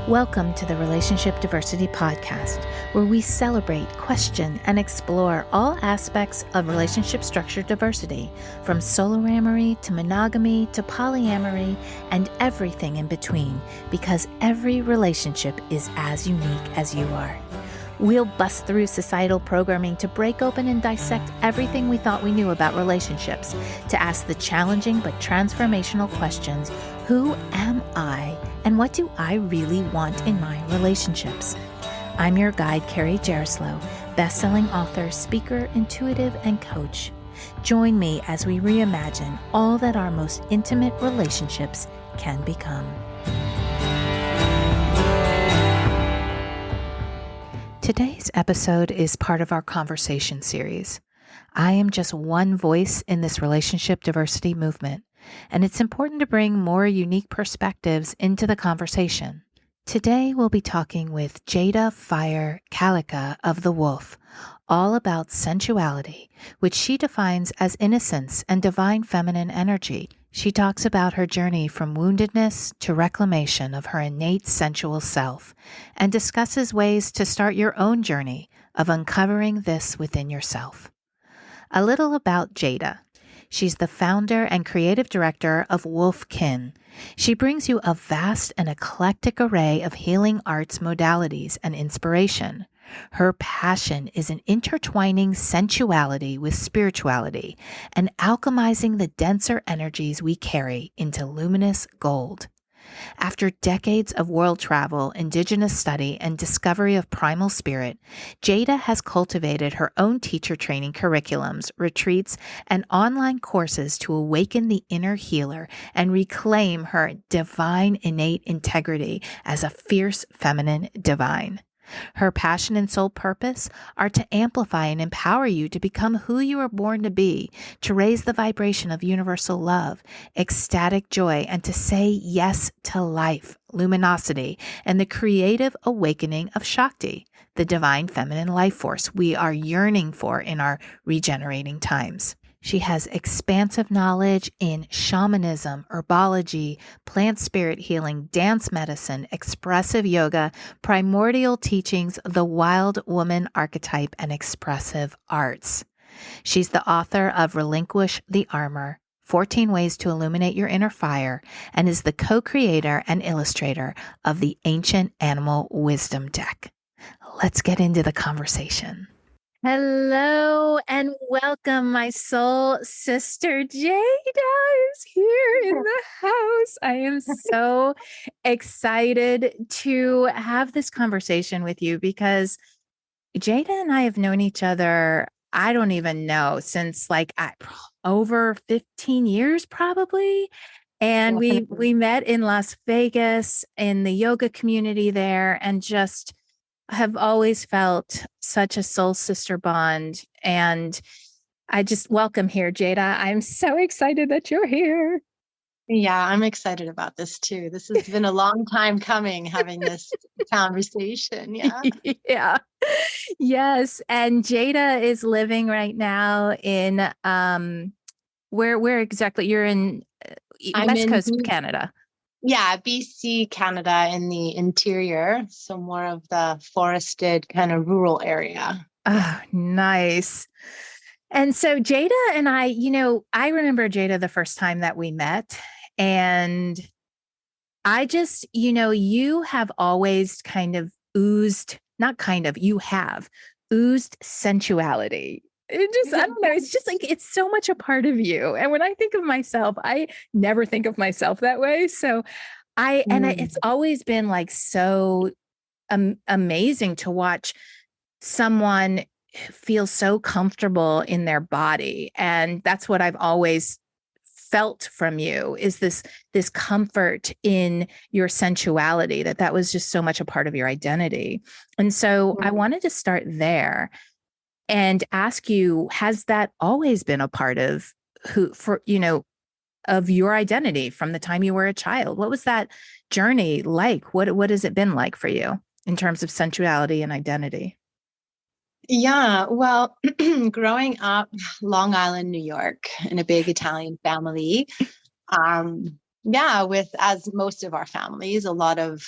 Welcome to the Relationship Diversity Podcast, where we celebrate, question, and explore all aspects of relationship structure diversity, from soloamory to monogamy to polyamory and everything in between, because every relationship is as unique as you are. We'll bust through societal programming to break open and dissect everything we thought we knew about relationships, to ask the challenging but transformational questions: who am I, and what do I really want in my relationships? I'm your guide, Carrie Jaroslaw, best-selling author, speaker, intuitive, and coach. Join me as we reimagine all that our most intimate relationships can become. Today's episode is part of our conversation series. I am just one voice in this relationship diversity movement, and it's important to bring more unique perspectives into the conversation. Today, we'll be talking with Jada Fire Kalika of The Wolf, all about sensuality, which she defines as innocence and divine feminine energy. She talks about her journey from woundedness to reclamation of her innate sensual self, and discusses ways to start your own journey of uncovering this within yourself. A little about Jada. She's the founder and creative director of Wolfkin. She brings you a vast and eclectic array of healing arts modalities and inspiration. Her passion is in intertwining sensuality with spirituality and alchemizing the denser energies we carry into luminous gold. After decades of world travel, indigenous study, and discovery of primal spirit, Jada has cultivated her own teacher training curriculums, retreats, and online courses to awaken the inner healer and reclaim her divine innate integrity as a fierce feminine divine. Her passion and sole purpose are to amplify and empower you to become who you were born to be, to raise the vibration of universal love, ecstatic joy, and to say yes to life, luminosity, and the creative awakening of Shakti, the divine feminine life force we are yearning for in our regenerating times. She has expansive knowledge in shamanism, herbology, plant spirit healing, dance medicine, expressive yoga, primordial teachings, the wild woman archetype, and expressive arts. She's the author of Relinquish the Armor, 14 Ways to Illuminate Your Inner Fire, and is the co-creator and illustrator of the Ancient Animal Wisdom Deck. Let's get into the conversation. Hello and welcome, my soul sister. Jada is here in the house. I am so excited to have this conversation with you because Jada and I have known each other, I don't even know, since over 15 years probably. And we met in Las Vegas in the yoga community there, and just have always felt such a soul sister bond. And I just welcome here, Jada. I'm so excited that you're here. Yeah, I'm excited about this too. This has been a long time coming, having this conversation. Yeah. Yeah. Yes. And Jada is living right now in where exactly? You're in West Coast of Canada. Yeah, BC, Canada, in the interior, so more of the forested kind of rural area. Oh, nice. And so Jada and I remember Jada the first time that we met, and I just, you have always you have oozed sensuality. I don't know. It's just it's so much a part of you. And when I think of myself, I never think of myself that way. So it's always been so amazing to watch someone feel so comfortable in their body. And that's what I've always felt from you, is this comfort in your sensuality, that was just so much a part of your identity. And so I wanted to start there and ask you, has that always been a part of of your identity from the time you were a child? What was that journey like? What has it been like for you in terms of sensuality and identity? Yeah, well, growing up Long Island, New York, in a big Italian family, with, as most of our families, a lot of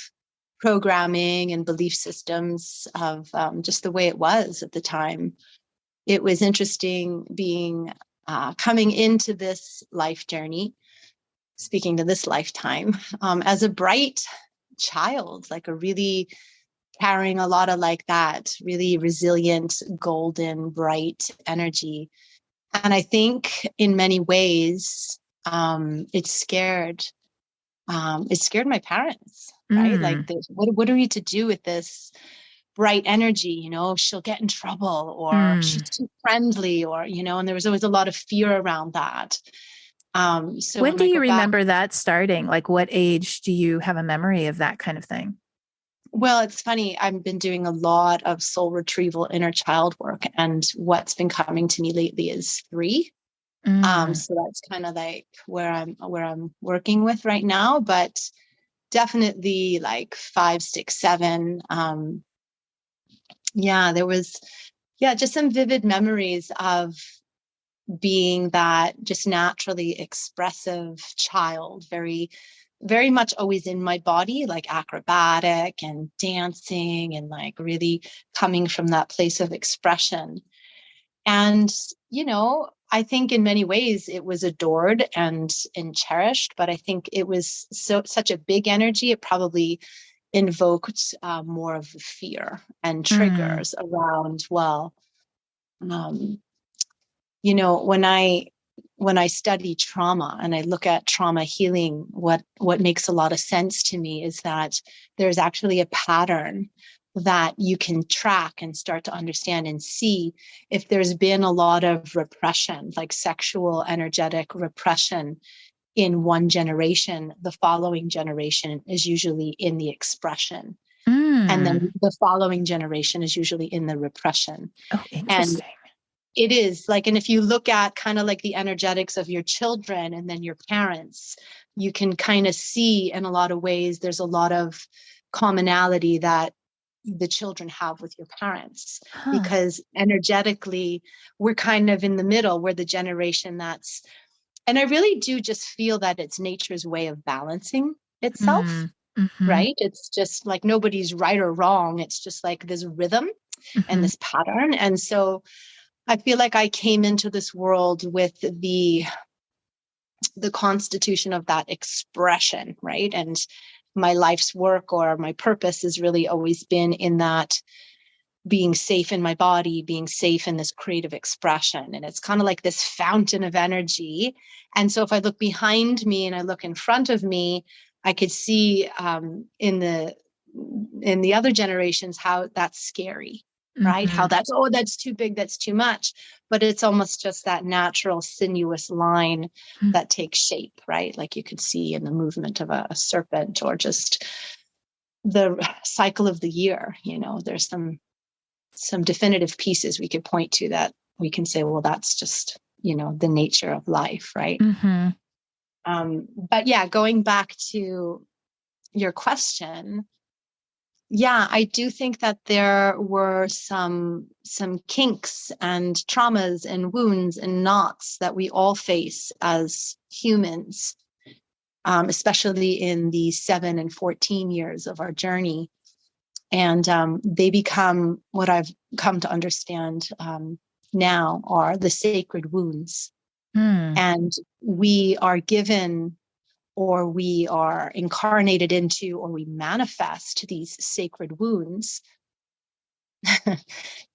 programming and belief systems of just the way it was at the time. It was interesting being coming into this life journey, speaking to this lifetime, as a bright child, like a really carrying a lot of like that really resilient, golden, bright energy. And I think in many ways, it scared my parents, right? Like, what are we to do with this bright energy? She'll get in trouble, or she's too friendly, or, and there was always a lot of fear around that. So When when do I you go back, remember that starting? Like, what age do you have a memory of that kind of thing? well, it's funny. I've been doing a lot of soul retrieval, inner child work, and what's been coming to me lately is 3. So that's kind of like where I'm working with right now, but definitely like 5, 6, 7. There was, just some vivid memories of being that just naturally expressive child, very, very much always in my body, like acrobatic and dancing and like really coming from that place of expression. And, I think in many ways it was adored and cherished, but I think it was such a big energy. It probably invoked more of the fear and triggers around, well, um, when I study trauma and I look at trauma healing, what makes a lot of sense to me is that there's actually a pattern that you can track and start to understand and see if there's been a lot of repression, like sexual energetic repression in one generation, the following generation is usually in the expression. And then the following generation is usually in the repression. Oh, And interesting. it is like, and if you look at kind of like the energetics of your children and then your parents, you can kind of see in a lot of ways, there's a lot of commonality that the children have with your parents, Huh. because energetically, we're kind of in the middle. We're the generation that's, and I really do just feel that it's nature's way of balancing itself, Mm-hmm. right? It's just like nobody's right or wrong. It's just like this rhythm and Mm-hmm. this pattern. And so I feel like I came into this world with the constitution of that expression, right? And my life's work or my purpose has really always been in that being safe in my body, being safe in this creative expression. And it's kind of like this fountain of energy. And so if I look behind me and I look in front of me, I could see in the other generations how that's scary, right? How Mm-hmm. that's too big, that's too much. But it's almost just that natural sinuous line that takes shape, right? Like you could see in the movement of a serpent, or just the cycle of the year. There's some definitive pieces we could point to that we can say, well, that's just, the nature of life, right? Mm-hmm. But yeah, going back to your question, I do think that there were some kinks and traumas and wounds and knots that we all face as humans, especially in the 7 and 14 years of our journey. And they become, what I've come to understand now, are the sacred wounds. And we are given, or we are incarnated into, or we manifest these sacred wounds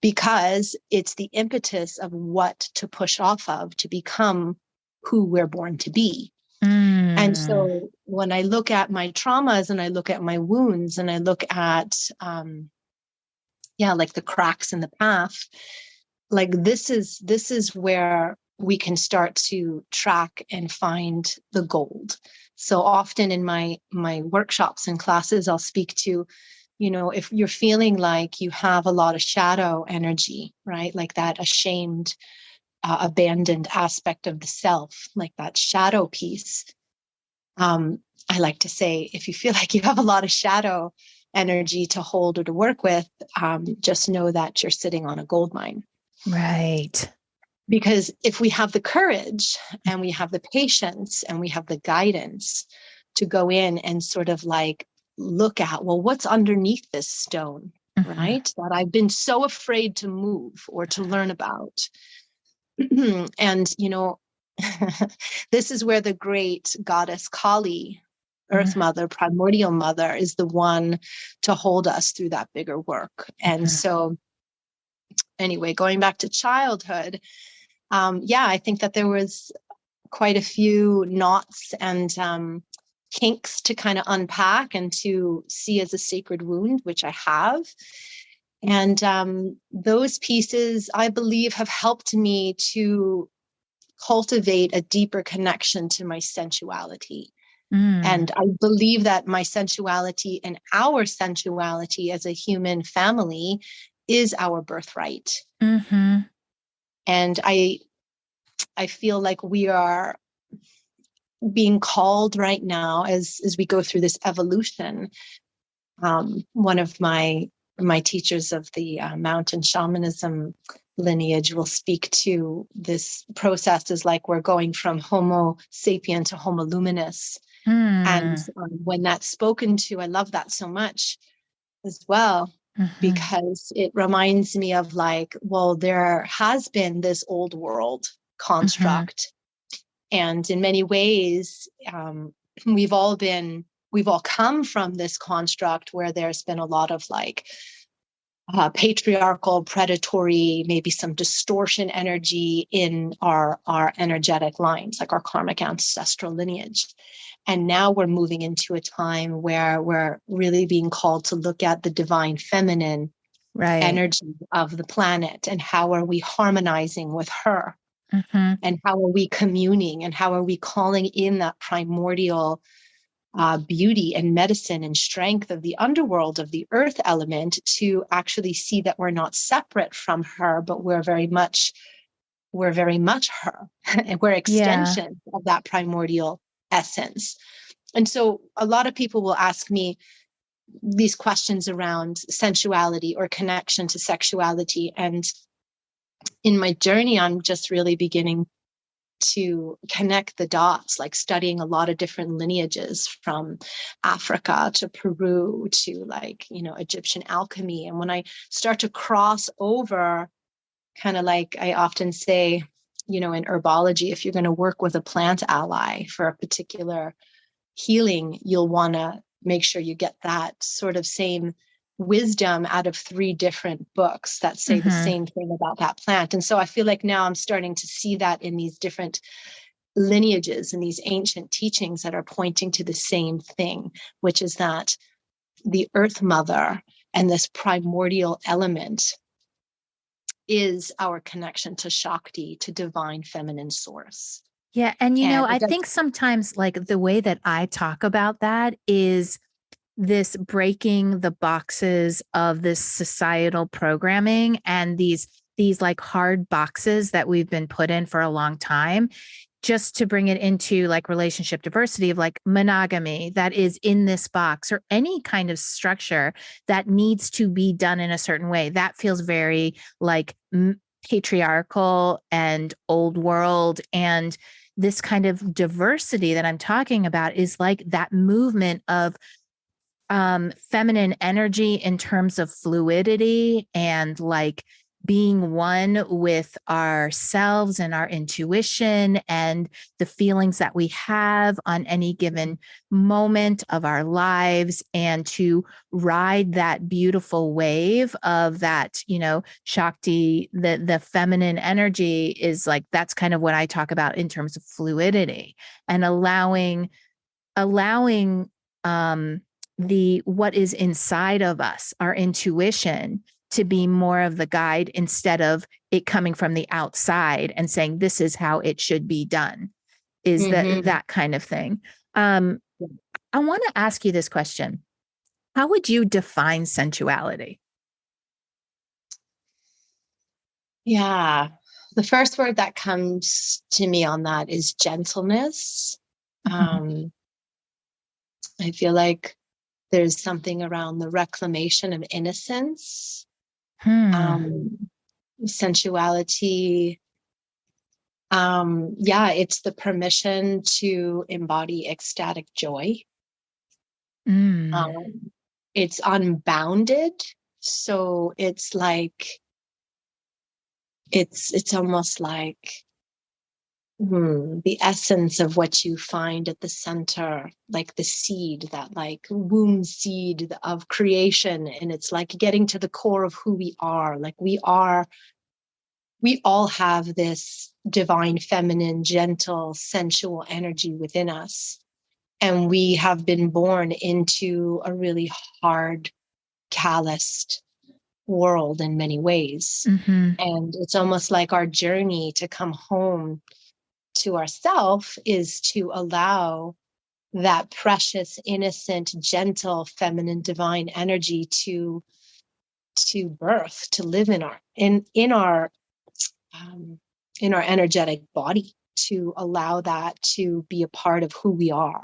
because it's the impetus of what to push off of to become who we're born to be. And so when I look at my traumas and I look at my wounds and I look at, like the cracks in the path, like this is where we can start to track and find the gold. So often in my workshops and classes, I'll speak to, if you're feeling like you have a lot of shadow energy, right? Like that ashamed, abandoned aspect of the self, like that shadow piece. I like to say, if you feel like you have a lot of shadow energy to hold or to work with, just know that you're sitting on a gold mine. Right. Because if we have the courage and we have the patience and we have the guidance to go in and sort of like look at, well, what's underneath this stone, Mm-hmm. right? That I've been so afraid to move or to learn about. And, this is where the great goddess Kali, Earth Mother, primordial mother, is the one to hold us through that bigger work. And so, anyway, going back to childhood, I think that there was quite a few knots and kinks to kind of unpack and to see as a sacred wound, which I have. And those pieces, I believe, have helped me to cultivate a deeper connection to my sensuality. And I believe that my sensuality and our sensuality as a human family is our birthright. Mm-hmm. And I feel like we are being called right now as we go through this evolution. One of my teachers of the mountain shamanism lineage will speak to this process as like we're going from Homo sapien to Homo luminous. And when that's spoken to, I love that so much as well, because it reminds me of like, well, there has been this old world construct. And in many ways, we've all come from this construct where there's been a lot of like patriarchal, predatory, maybe some distortion energy in our energetic lines, like our karmic ancestral lineage. And now we're moving into a time where we're really being called to look at the divine feminine energy of the planet, and how are we harmonizing with her, and how are we communing, and how are we calling in that primordial beauty and medicine and strength of the underworld, of the earth element, to actually see that we're not separate from her, but we're very much her. And we're extensions of that primordial essence. And so a lot of people will ask me these questions around sensuality or connection to sexuality. And in my journey, I'm just really beginning to connect the dots, like studying a lot of different lineages from Africa to Peru to like, Egyptian alchemy. And when I start to cross over, kind of like I often say, in herbology, if you're going to work with a plant ally for a particular healing, you'll want to make sure you get that sort of same wisdom out of 3 different books that say the same thing about that plant. And so I feel like now I'm starting to see that in these different lineages and these ancient teachings that are pointing to the same thing, which is that the earth mother and this primordial element is our connection to Shakti, to divine feminine source. Yeah. And, I think sometimes like the way that I talk about that is this breaking the boxes of this societal programming and these like hard boxes that we've been put in for a long time, just to bring it into like relationship diversity of like monogamy that is in this box, or any kind of structure that needs to be done in a certain way. That feels very like patriarchal and old world. And this kind of diversity that I'm talking about is like that movement of feminine energy in terms of fluidity and like being one with ourselves and our intuition and the feelings that we have on any given moment of our lives, and to ride that beautiful wave of that, Shakti, the feminine energy is like, that's kind of what I talk about in terms of fluidity and allowing the what is inside of us, our intuition, to be more of the guide instead of it coming from the outside and saying this is how it should be done, is that kind of thing. I want to ask you this question. How would you define sensuality? Yeah. The first word that comes to me on that is gentleness. I feel like there's something around the reclamation of innocence, sensuality. It's the permission to embody ecstatic joy. Mm. Um, it's unbounded. So it's like, it's almost like the essence of what you find at the center, like the seed, that like womb seed of creation. And it's like getting to the core of who we are. Like we all have this divine, feminine, gentle, sensual energy within us. And we have been born into a really hard, calloused world in many ways. Mm-hmm. And it's almost like our journey to come home to ourself is to allow that precious, innocent, gentle, feminine, divine energy to birth, to live um, in our energetic body, to allow that to be a part of who we are.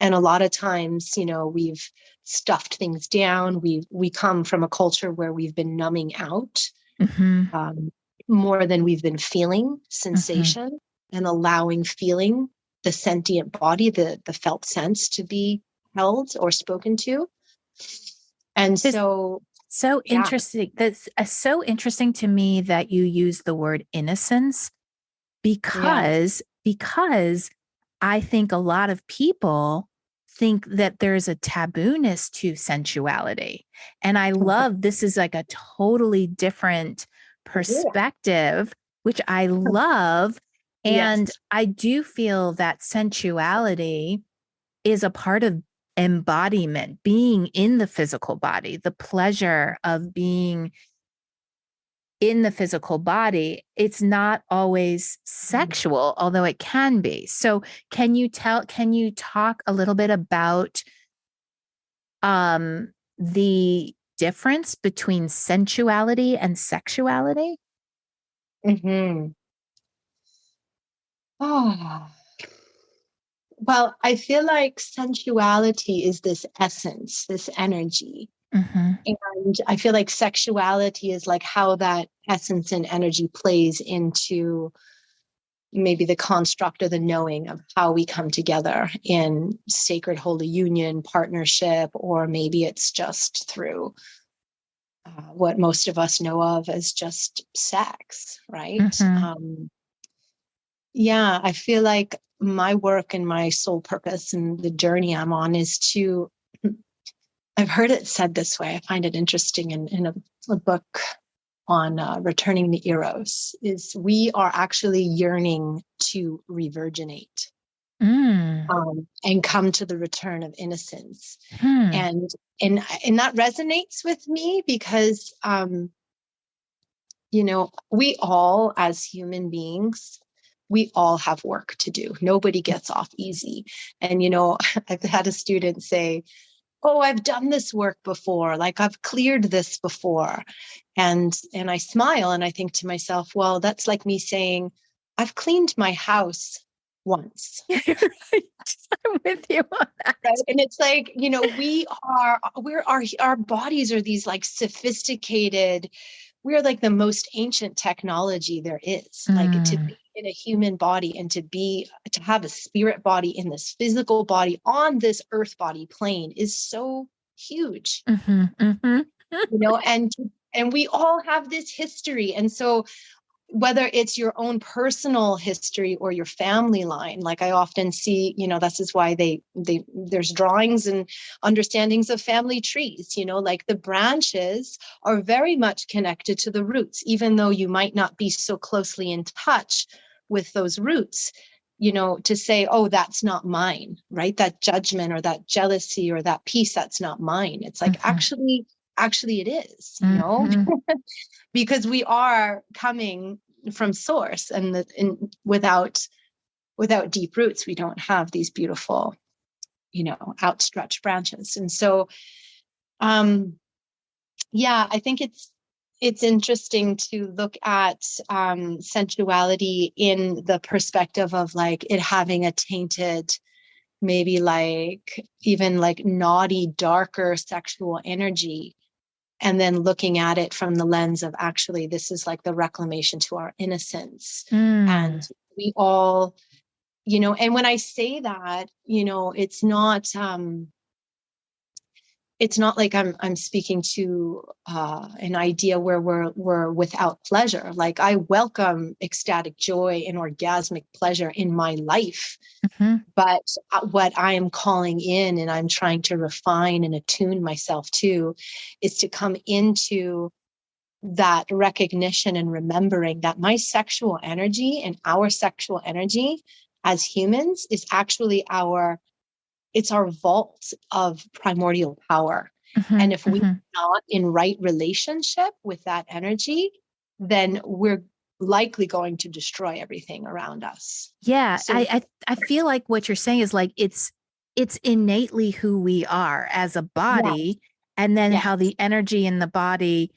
And a lot of times, we've stuffed things down. We come from a culture where we've been numbing out Mm-hmm. um, more than we've been feeling Mm-hmm. sensation and allowing feeling the sentient body, the felt sense to be held or spoken to. And It's so, so yeah, interesting. That's so interesting to me that you use the word innocence yeah, because I think a lot of people think that there's a tabooness to sensuality. And I love this is like a totally different yeah, perspective, which I love. And yes. I do feel that sensuality is a part of embodiment, being in the physical body, the pleasure of being in the physical body. It's not always sexual, although it can be. So can you talk a little bit about the difference between sensuality and sexuality? Mm-hmm. Oh, well, I feel like sensuality is this essence, this energy. Mm-hmm. And I feel like sexuality is like how that essence and energy plays into maybe the construct or the knowing of how we come together in sacred holy union, partnership, or maybe it's just through what most of us know of as just sex, right? Mm-hmm. Yeah, I feel like my work and my soul purpose and the journey I'm on is to, I've heard it said this way. I find it interesting in a book on returning the eros, is we are actually yearning to revirginate Mm. and come to the return of innocence. Hmm. And and and that resonates with me because we all, as human beings, we all have work to do. Nobody gets off easy. And I've had a student say, oh, I've done this work before, like I've cleared this before. And I smile and I think to myself, well, that's like me saying, I've cleaned my house once. You're right. I'm with you on that. Right. And it's like, our bodies are these like sophisticated, we're like the most ancient technology there is. Like to Mm. be in a human body and to have a spirit body in this physical body on this earth body plane is so huge, Mm-hmm. Mm-hmm. and we all have this history. And so whether it's your own personal history or your family line, like I often see, this is why there's drawings and understandings of family trees, like the branches are very much connected to the roots, even though you might not be so closely in touch with those roots, to say, oh, that's not mine, right? That judgment or that jealousy or that peace, that's not mine. It's like, Mm-hmm. actually it is, Mm-hmm. because we are coming from source, and without deep roots we don't have these beautiful outstretched branches. And so yeah, I think it's interesting to look at sensuality in the perspective of like it having a tainted, maybe like even like naughty, darker sexual energy, and then looking at it from the lens of actually this is like the reclamation to our innocence. And Mm. we all, and when I say that, it's not it's not like I'm speaking to an idea where we're without pleasure. Like, I welcome ecstatic joy and orgasmic pleasure in my life, Mm-hmm. but what I am calling in and I'm trying to refine and attune myself to is to come into that recognition and remembering that my sexual energy and our sexual energy as humans is actually it's our vault of primordial power. Mm-hmm. And if we're Mm-hmm. not in right relationship with that energy, then we're likely going to destroy everything around us. Yeah, So, I feel like what you're saying is like it's innately who we are as a yes, body, and then yes, how the energy in the body,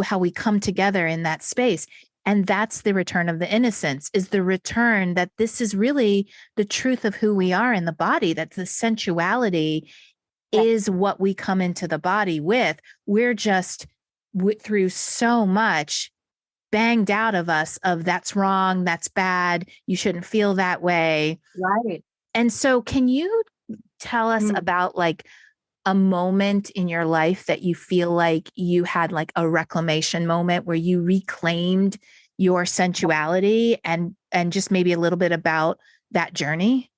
how we come together in that space. And that's the return of the innocence, is the return that this is really the truth of who we are in the body, that the sensuality yes, is what we come into the body with. We're just through so much banged out of us of that's wrong, that's bad, you shouldn't feel that way. right. And so can you tell us Mm. about like a moment in your life that you feel like you had like a reclamation moment where you reclaimed your sensuality, and just maybe a little bit about that journey?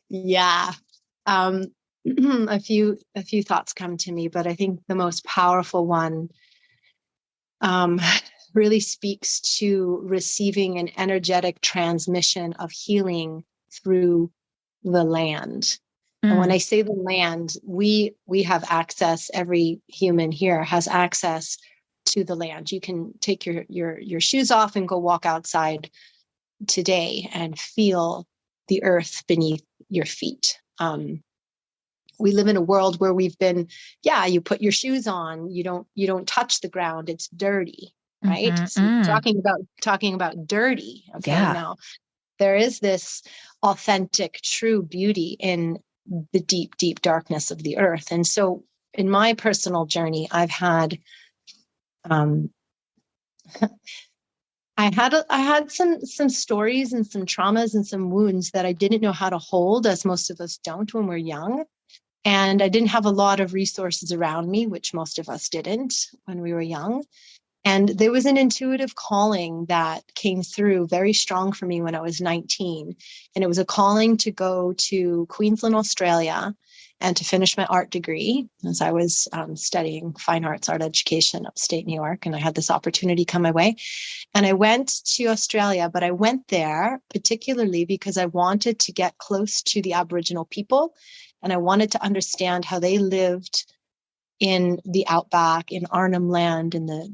Yeah. Um, a few thoughts come to me, but I think the most powerful one um, really speaks to receiving an energetic transmission of healing through the land. And when Mm, I say the land, we have access. Every human here has access to the land. You can take your shoes off and go walk outside today and feel the earth beneath your feet. We live in a world where we've been, yeah, you put your shoes on, you don't touch the ground, it's dirty, right? mm-hmm, So mm, talking about dirty. Okay, yeah. now there is this authentic true beauty in the deep deep darkness of the earth. And so in my personal journey, um I had some stories and some traumas and some wounds that I didn't know how to hold, as most of us don't when we're young. And I didn't have a lot of resources around me, which most of us didn't when we were young. And there was an intuitive calling that came through very strong for me when I was 19. And it was a calling to go to Queensland, Australia, and to finish my art degree, as I was studying fine arts art education upstate New York. And I had this opportunity come my way. And I went to Australia, but I went there particularly because I wanted to get close to the Aboriginal people. And I wanted to understand how they lived in the outback, in Arnhem Land, in the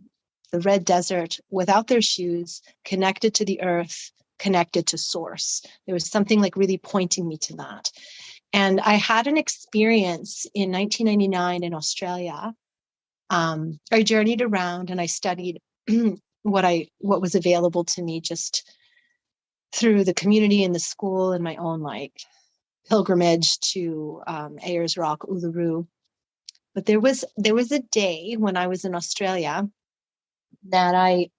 Red Desert, without their shoes, connected to the earth, connected to source. There was something like really pointing me to that. And I had an experience in 1999 in Australia. I journeyed around and I studied what was available to me just through the community and the school and my own like pilgrimage to Ayers Rock, Uluru. But there was a day when I was in Australia that I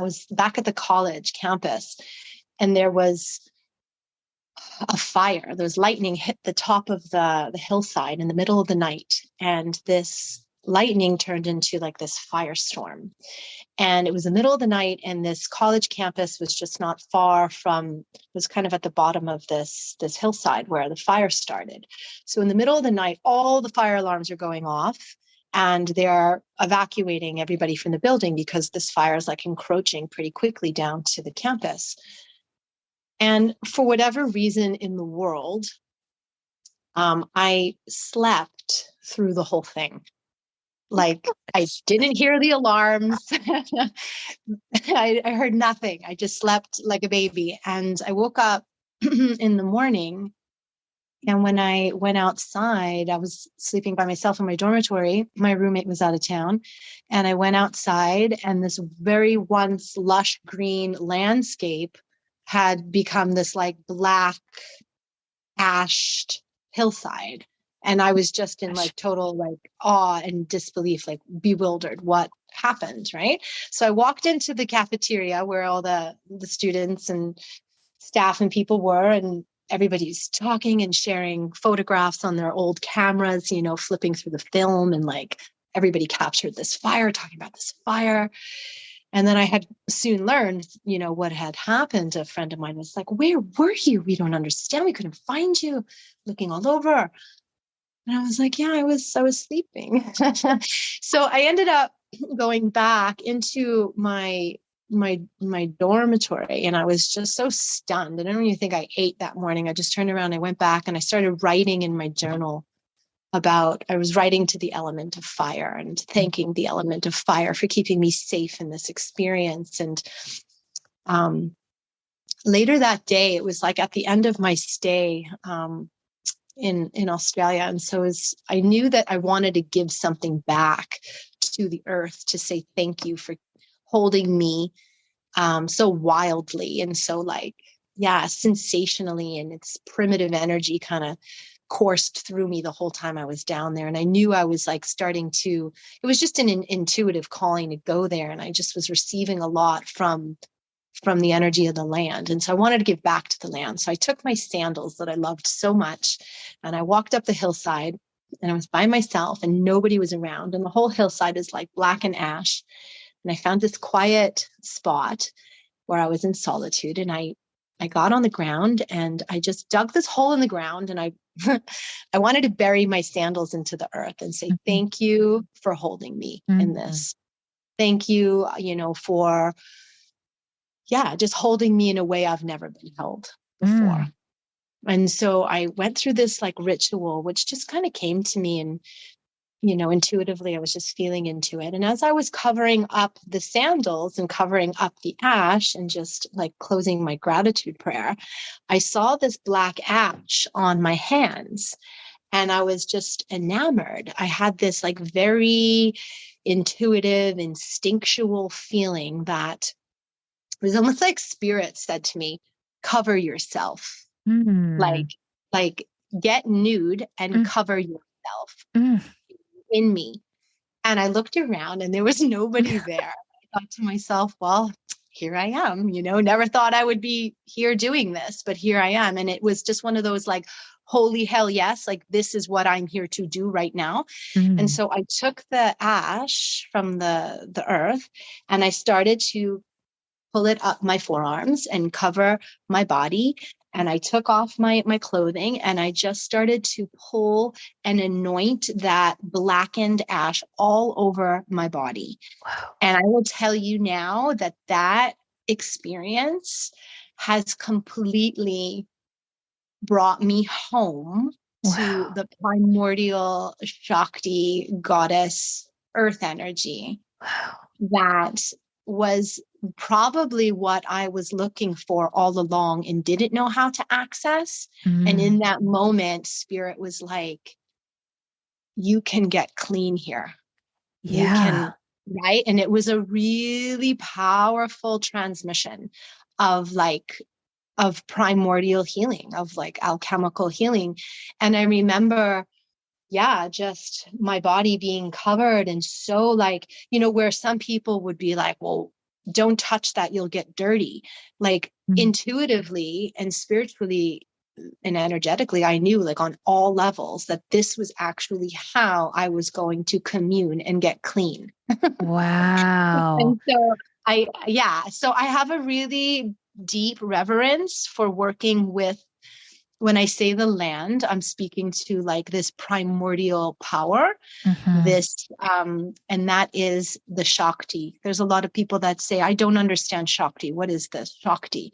was back at the college campus, and there was a fire. There was lightning hit the top of the hillside in the middle of the night, and this lightning turned into like this firestorm. And it was the middle of the night, and this college campus was just not far from, was kind of at the bottom of this hillside where the fire started. So in the middle of the night, all the fire alarms are going off, and they are evacuating everybody from the building because this fire is like encroaching pretty quickly down to the campus. And for whatever reason in the world, I slept through the whole thing. Like, I didn't hear the alarms. I heard nothing. I just slept like a baby. And I woke up in the morning. And when I went outside, I was sleeping by myself in my dormitory. My roommate was out of town. And I went outside, and this very once lush green landscape had become this like black, ashed hillside. And I was just in like total like awe and disbelief, like bewildered. What happened? Right. So I walked into the cafeteria where all the students and staff and people were. And everybody's talking and sharing photographs on their old cameras, flipping through the film, and like everybody captured this fire, talking about this fire. And then I had soon learned, what had happened. A friend of mine was like, "Where were you? We don't understand. We couldn't find you," looking all over. And I was like, "Yeah, I was sleeping." So I ended up going back into my dormitory, and I was just so stunned. I don't even think I ate that morning. I just turned around, I went back, and I started writing in my journal I was writing to the element of fire and thanking the element of fire for keeping me safe in this experience. And later that day, it was like at the end of my stay in Australia. And so I knew that I wanted to give something back to the earth, to say thank you for holding me so wildly and so sensationally, and its primitive energy kind of coursed through me the whole time I was down there. And I knew I was like it was just an intuitive calling to go there. And I just was receiving a lot from the energy of the land. And so I wanted to give back to the land. So I took my sandals that I loved so much, and I walked up the hillside, and I was by myself and nobody was around. And the whole hillside is like black and ash. And I found this quiet spot where I was in solitude, and I got on the ground and I just dug this hole in the ground, and I I wanted to bury my sandals into the earth and say, thank you for holding me in this. Thank you, for just holding me in a way I've never been held before. And so I went through this like ritual, which just kind of came to me, and intuitively, I was just feeling into it. And as I was covering up the sandals and covering up the ash and just like closing my gratitude prayer, I saw this black ash on my hands, and I was just enamored. I had this like very intuitive, instinctual feeling that it was almost like spirit said to me, cover yourself, like get nude and cover yourself in me. And I looked around and there was nobody there. I thought to myself, well, here I am, never thought I would be here doing this, but here I am. And it was just one of those like, holy hell yes, like this is what I'm here to do right now. And so I took the ash from the earth, and I started to pull it up my forearms and cover my body. And I took off my clothing, and I just started to pull and anoint that blackened ash all over my body. Wow. And I will tell you now that experience has completely brought me home to the primordial Shakti goddess earth energy. Wow. That was probably what I was looking for all along and didn't know how to access. And in that moment, spirit was like, you can get clean here. Yeah. You can, right? And it was a really powerful transmission of primordial healing, of like alchemical healing. And I remember, just my body being covered. And so like, where some people would be like, well, don't touch that, you'll get dirty. Like intuitively and spiritually and energetically, I knew like on all levels that this was actually how I was going to commune and get clean. Wow. And so I have a really deep reverence for working with, when I say the land, I'm speaking to like this primordial power, this, and that is the Shakti. There's a lot of people that say, I don't understand Shakti. What is this Shakti?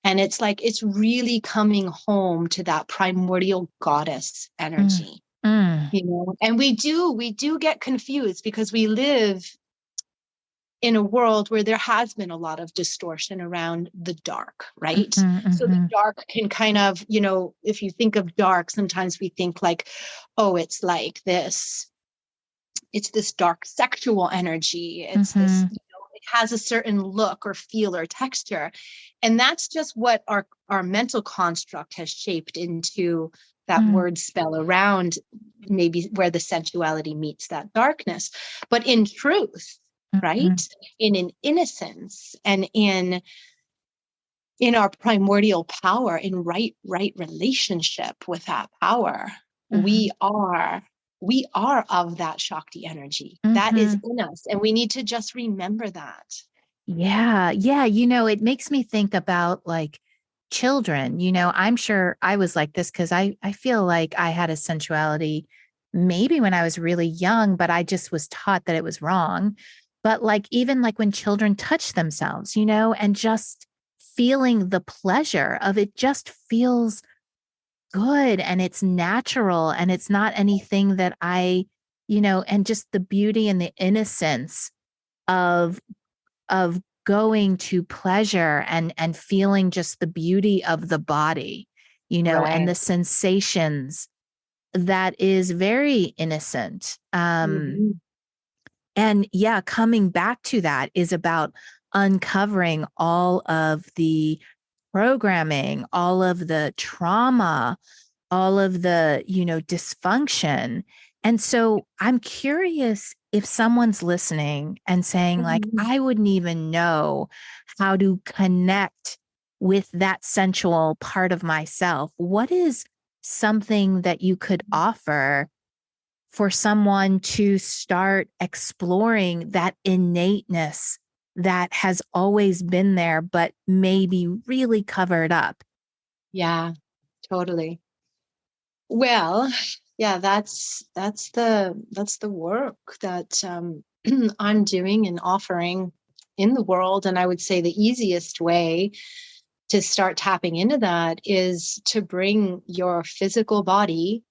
And it's like, it's really coming home to that primordial goddess energy, and we do get confused because we live in a world where there has been a lot of distortion around the dark, right? So the dark can kind of, if you think of dark, sometimes we think like, oh, it's like this, it's this dark sexual energy. It's this, it has a certain look or feel or texture. And that's just what our mental construct has shaped into that word spell around maybe where the sensuality meets that darkness. But in truth, right? In an innocence and in in our primordial power, in right relationship with that power. Mm-hmm. We are of that Shakti energy that is Mm-hmm. in us, and we need to just remember that. Yeah. Yeah. It makes me think about like children. I'm sure I was like this because I feel like I had a sensuality maybe when I was really young, but I just was taught that it was wrong. But like, even like when children touch themselves, and just feeling the pleasure of it just feels good and it's natural and it's not anything that and just the beauty and the innocence of going to pleasure and feeling just the beauty of the body, and Right. the sensations that is very innocent. Mhm. And yeah, coming back to that is about uncovering all of the programming, all of the trauma, all of the, dysfunction. And so I'm curious if someone's listening and saying, like, Mhm. I wouldn't even know how to connect with that sensual part of myself. What is something that you could offer for someone to start exploring that innateness that has always been there, but maybe really covered up? Yeah, totally. Well, yeah, that's the work that I'm doing and offering in the world. And I would say the easiest way to start tapping into that is to bring your physical body,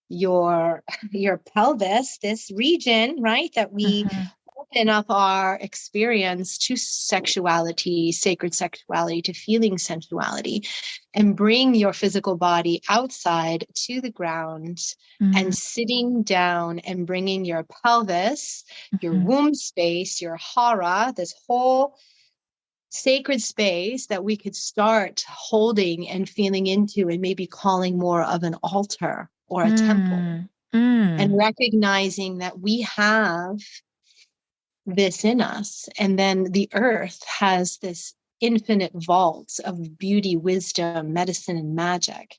your your pelvis, this region, right, that we Mhm. open up our experience to sexuality, sacred sexuality, to feeling sensuality, and bring your physical body outside to the ground Mm, and sitting down and bringing your pelvis, your mhm, womb space, your hara, this whole sacred space that we could start holding and feeling into, and maybe calling more of an altar or a temple, mm, and mm, recognizing that we have this in us. And then the earth has this infinite vault of beauty, wisdom, medicine, and magic.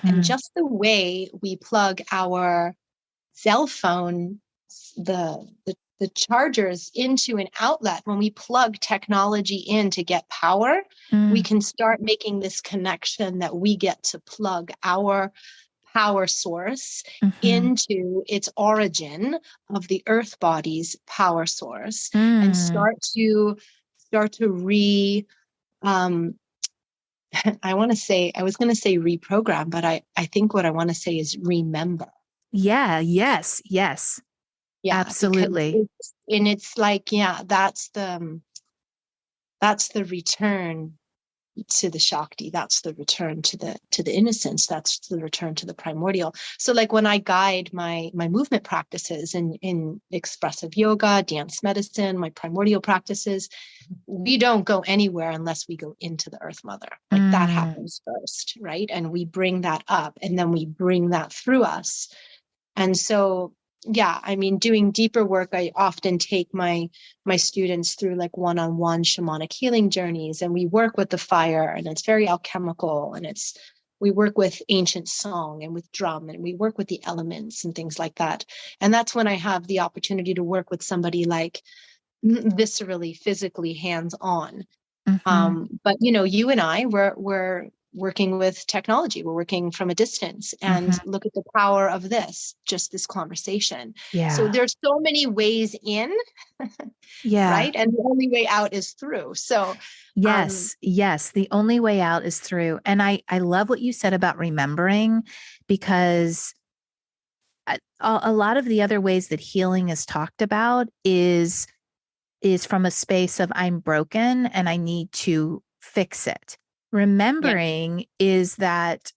And mhm, just the way we plug our cell phone, the chargers into an outlet, when we plug technology in to get power, we mm, can start making this connection that we get to plug our power source mhm, into its origin of the earth body's power source, and mm. start to um I was going to say reprogram, but I think what I want to say is remember. Yeah, yes, yes, Yeah, because absolutely. it's like, yeah, that's the return to the Shakti. That's the return to the innocence. That's the return to the primordial. So like when I guide my movement practices in expressive yoga, dance medicine, my primordial practices, we don't go anywhere unless we go into the earth mother. Like that Mm, happens first, right? And we bring that up, and then we bring that through us. And so, yeah, I mean, doing deeper work, I often take my students through like one-on-one shamanic healing journeys, and we work with the fire, and it's very alchemical, and we work with ancient song and with drum, and we work with the elements and things like that. And that's when I have the opportunity to work with somebody like viscerally, physically hands-on. mhm, But you and I, we're working with technology. We're working from a distance, and mhm. look at the power of this conversation. So Yeah, there's so many ways in, yeah. right? And the only way out is through. So, um, Yes, yes. The only way out is through. And I love what you said about remembering because a lot of the other ways that healing is talked about is from a space of I'm broken and I need to fix it. yeah, Remembering is that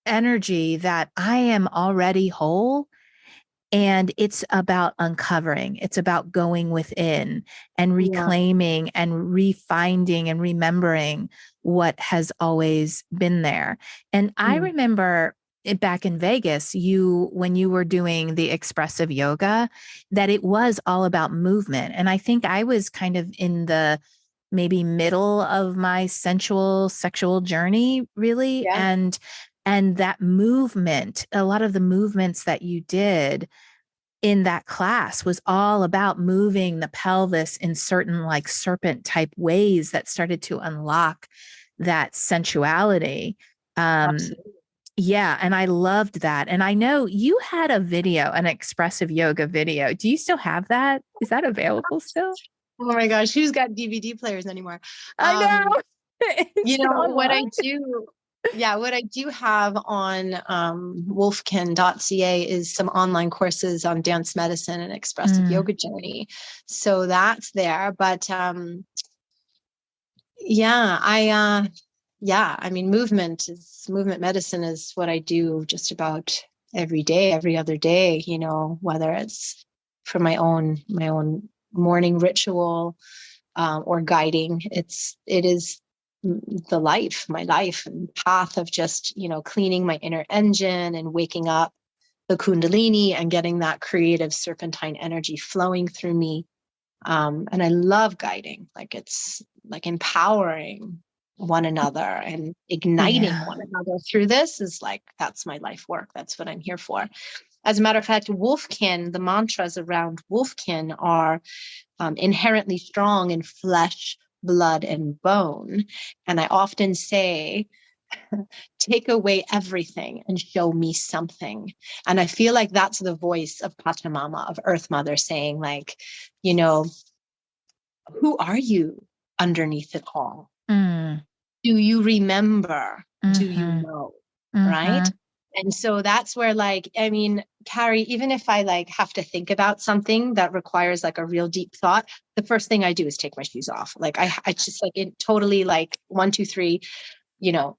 energy that I am already whole. And it's about uncovering, it's about going within and yeah, reclaiming and refinding and remembering what has always been there. And I mm, remember it back in Vegas, when you were doing the expressive yoga, that it was all about movement. And I think I was kind of in the maybe middle of my sensual sexual journey, really. Yeah, And that movement, a lot of the movements that you did in that class was all about moving the pelvis in certain like serpent type ways that started to unlock that sensuality. Um, absolutely. yeah, and I loved that. And I know you had a video, an expressive yoga video. Do you still have that? Is that available still? Oh my gosh, who's got DVD players anymore? I Um, know. Is it what I online? do, yeah, what I do have on wolfkin.ca is some online courses on dance medicine and expressive Mm, yoga journey. So that's there. But yeah, I mean, movement medicine is what I do just about every day, every other day, whether it's for my own morning ritual, or guiding. It is my life and path of just, cleaning my inner engine and waking up the Kundalini and getting that creative serpentine energy flowing through me. And I love guiding, like it's like empowering one another and igniting yeah. one another through this is like, that's my life work. That's what I'm here for. As a matter of fact, Wolfkin, the mantras around Wolfkin are inherently strong in flesh, blood, and bone. And I often say, take away everything and show me something. And I feel like that's the voice of Pachamama, of Earth Mother, saying, like, you know, who are you underneath it all? Mm, Do you remember? Do you mm-hmm, know? Right? mm-hmm. And so that's where, like, I mean, Carrie, even if I like have to think about something that requires like a real deep thought, the first thing I do is take my shoes off. Like I just like it totally like 1, 2, 3,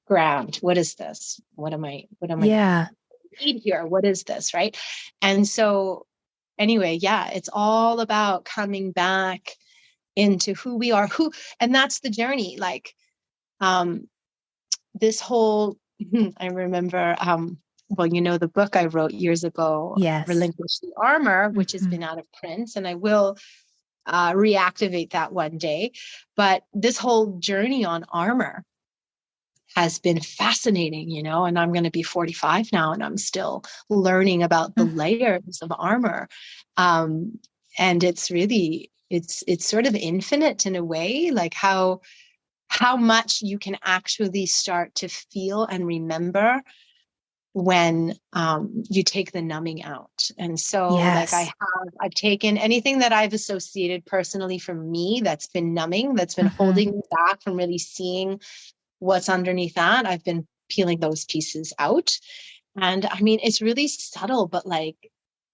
ground. What is this? What am I Yeah. need here? What is this? Right. And so anyway, yeah, it's all about coming back into who we are, and that's the journey. Like, um, this whole I remember well, the book I wrote years ago, Yes. Relinquish the Armor, which has Mm-hmm. been out of print, and I will reactivate that one day. But this whole journey on armor has been fascinating, and I'm going to be 45 now, and I'm still learning about the layers of armor. Um, and it's really, it's sort of infinite in a way, like how much you can actually start to feel and remember when you take the numbing out. And so, like, Yes. I've taken anything that I've associated personally for me that's been numbing, that's been Mm-hmm. holding me back from really seeing what's underneath that. I've been peeling those pieces out. And I mean, it's really subtle, but like,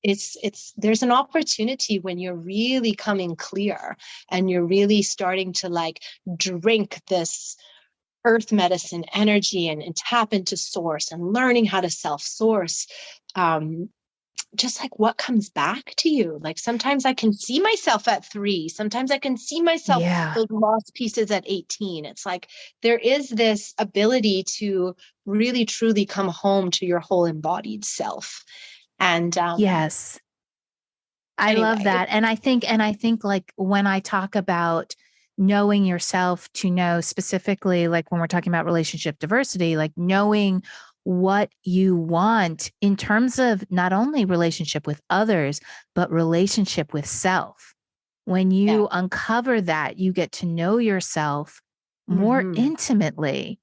there's an opportunity when you're really coming clear and you're really starting to like drink this earth medicine energy and tap into source and learning how to self source. Just like what comes back to you. Like sometimes I can see myself at 3, sometimes I can see myself Yeah. those lost pieces at 18. It's like there is this ability to really truly come home to your whole embodied self. And Yes. I love anyway, that. And I think like when I talk about knowing yourself to know specifically, like when we're talking about relationship diversity, like knowing what you want in terms of not only relationship with others, but relationship with self. When yeah. you uncover that, you get to know yourself more Mm-hmm. intimately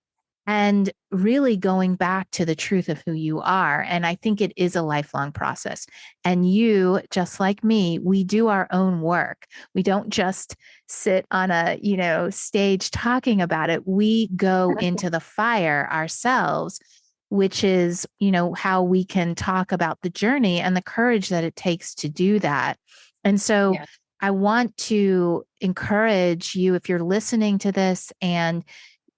and really going back to the truth of who you are. And I think it is a lifelong process. And you, just like me, we do our own work. We don't just sit on a, stage talking about it. We go into the fire ourselves, which is, how we can talk about the journey and the courage that it takes to do that. And so Yeah. I want to encourage you, if you're listening to this and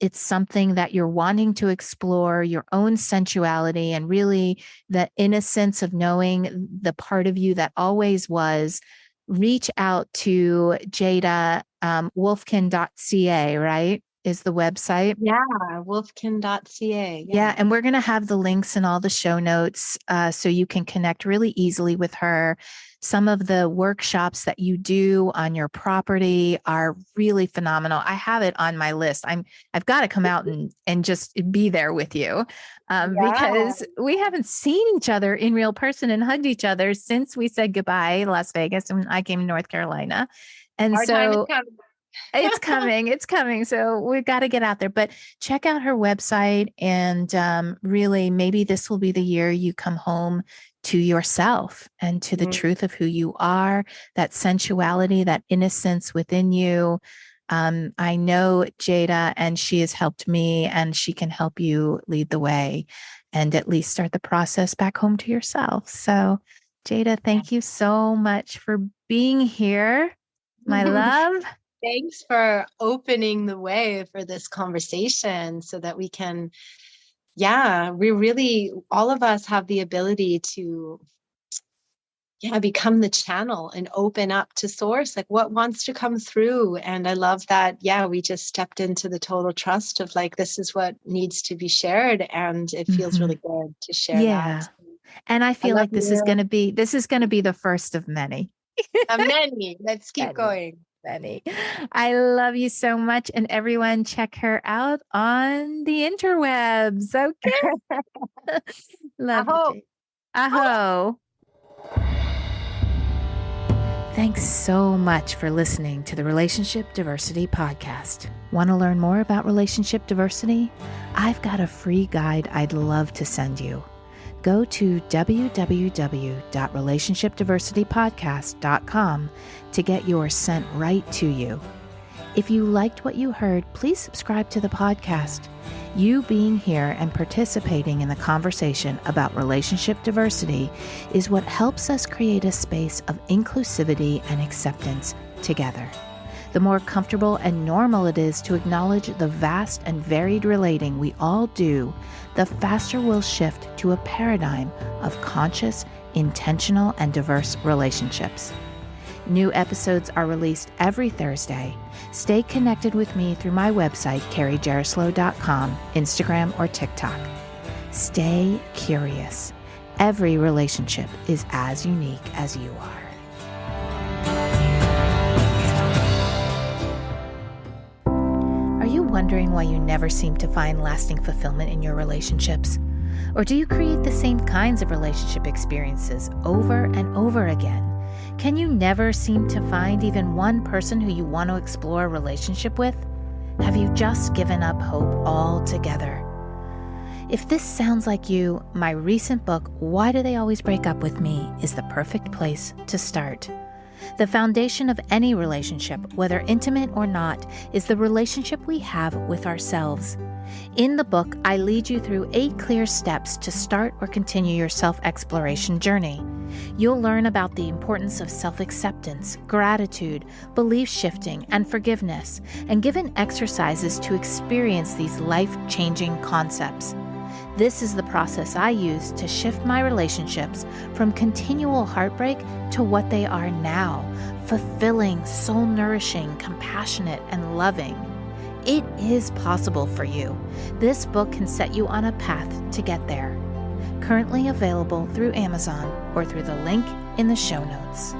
it's something that you're wanting to explore your own sensuality and really the innocence of knowing the part of you that always was, reach out to Jada, wolfkin.ca, right? is the website. Yeah, wolfkin.ca. Yeah, and we're going to have the links in all the show notes so you can connect really easily with her. Some of the workshops that you do on your property are really phenomenal. I have it on my list. I've got to come out and just be there with you Yeah. because we haven't seen each other in real person and hugged each other since we said goodbye Las Vegas and I came to North Carolina. And Our time is so coming. it's coming. It's coming. So we've got to get out there. But check out her website. And really, maybe this will be the year you come home to yourself and to the truth of who you are, that sensuality, that innocence within you. I know Jada, and she has helped me, and she can help you lead the way and at least start the process back home to yourself. So, Jada, thank you so much for being here, my love. Thanks for opening the way for this conversation so that we can, we really, all of us have the ability to, become the channel and open up to source, like what wants to come through. And I love that, we just stepped into the total trust of like, this is what needs to be shared. And it feels really good to share that. And I feel like this is you. going to be the first of many. Many. Let's keep going. Many. I love you so much. And everyone check her out on the interwebs. Okay. Love you, Jade. Aho. Thanks so much for listening to the Relationship Diversity Podcast. Want to learn more about relationship diversity? I've got a free guide I'd love to send you. Go to www.relationshipdiversitypodcast.com to get yours sent right to you. If you liked what you heard, please subscribe to the podcast. You being here and participating in the conversation about relationship diversity is what helps us create a space of inclusivity and acceptance together. The more comfortable and normal it is to acknowledge the vast and varied relating we all do, the faster we'll shift to a paradigm of conscious, intentional, and diverse relationships. New episodes are released every Thursday. Stay connected with me through my website, carriejaroslow.com, Instagram, or TikTok. Stay curious. Every relationship is as unique as you are. Are you wondering why you never seem to find lasting fulfillment in your relationships? Or do you create the same kinds of relationship experiences over and over again? Can you never seem to find even one person who you want to explore a relationship with? Have you just given up hope altogether? If this sounds like you, my recent book, Why Do They Always Break Up With Me, is the perfect place to start. The foundation of any relationship, whether intimate or not, is the relationship we have with ourselves. In the book, I lead you through 8 clear steps to start or continue your self-exploration journey. You'll learn about the importance of self-acceptance, gratitude, belief shifting, and forgiveness, and given exercises to experience these life-changing concepts. This is the process I use to shift my relationships from continual heartbreak to what they are now, fulfilling, soul-nourishing, compassionate, and loving. It is possible for you. This book can set you on a path to get there. Currently available through Amazon or through the link in the show notes.